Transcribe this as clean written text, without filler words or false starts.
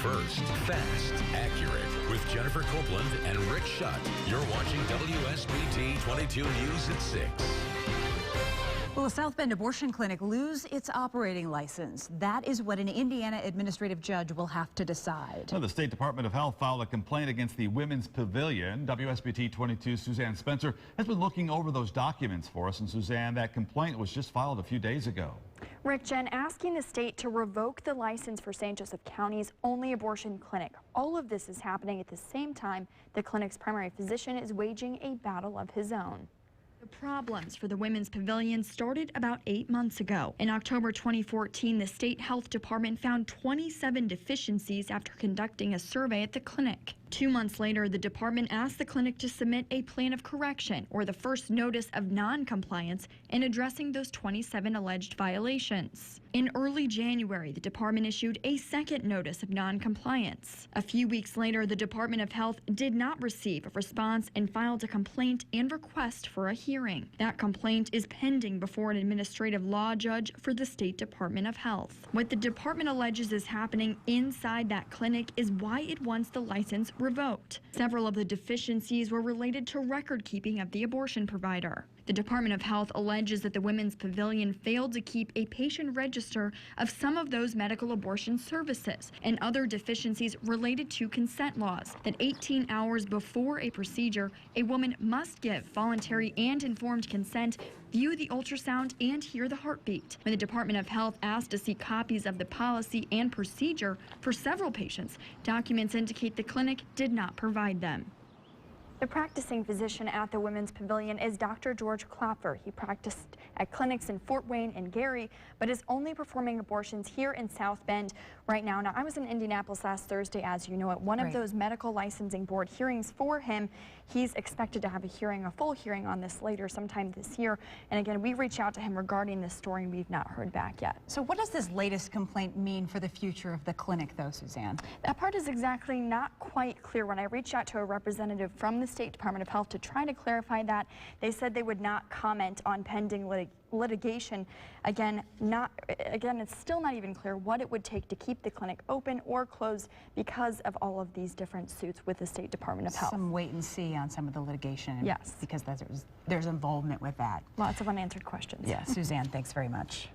first, fast, accurate. With Jennifer Copeland and Rick Schutt. You're watching WSBT 22 News at 6. Will a South Bend abortion clinic lose its operating license? That is what an Indiana administrative judge will have to decide. Well, the State Department of Health filed a complaint against the Women's Pavilion. WSBT 22's Suzanne Spencer has been looking over those documents for us. And Suzanne, that complaint was just filed a few days ago. Rick, Jen, asking the state to revoke the license for St. Joseph County's only abortion clinic. All of this is happening at the same time the clinic's primary physician is waging a battle of his own. The problems for the Women's Pavilion started about 8 months ago. In October 2014, the state health department found 27 deficiencies after conducting a survey at the clinic. 2 months later, the department asked the clinic to submit a plan of correction, or the first notice of non-compliance, in addressing those 27 alleged violations. In early January, the department issued a second notice of non-compliance. A few weeks later, the Department of Health did not receive a response and filed a complaint and request for a hearing. That complaint is pending before an administrative law judge for the State Department of Health. What the department alleges is happening inside that clinic is why it wants the license revoked. Several of the deficiencies were related to record keeping of the abortion provider. The Department of Health alleges that the Women's Pavilion failed to keep a patient register of some of those medical abortion services and other deficiencies related to consent laws, that 18 hours before a procedure, a woman must give voluntary and informed consent, view the ultrasound, and hear the heartbeat. When the Department of Health asked to see copies of the policy and procedure for several patients, documents indicate the clinic did not provide them. The practicing physician at the Women's Pavilion is Dr. George Klopfer. He practiced at clinics in Fort Wayne and Gary, but is only performing abortions here in South Bend right now. Now, I was in Indianapolis last Thursday, as you know, at one of those medical licensing board hearings for him. He's expected to have a hearing, a full hearing on this later sometime this year. And again, we reached out to him regarding this story, and we've not heard back yet. So what does this latest complaint mean for the future of the clinic, though, Suzanne? That part is exactly not quite clear. When I reached out to a representative from the State Department of Health to try to clarify that, they said they would not comment on pending litigation. Again, it's still not even clear what it would take to keep the clinic open or closed because of all of these different suits with the State Department of Health. Some wait and see on some of the litigation. Yes. Because there's involvement with that. Lots of unanswered questions. Yeah, Suzanne, thanks very much.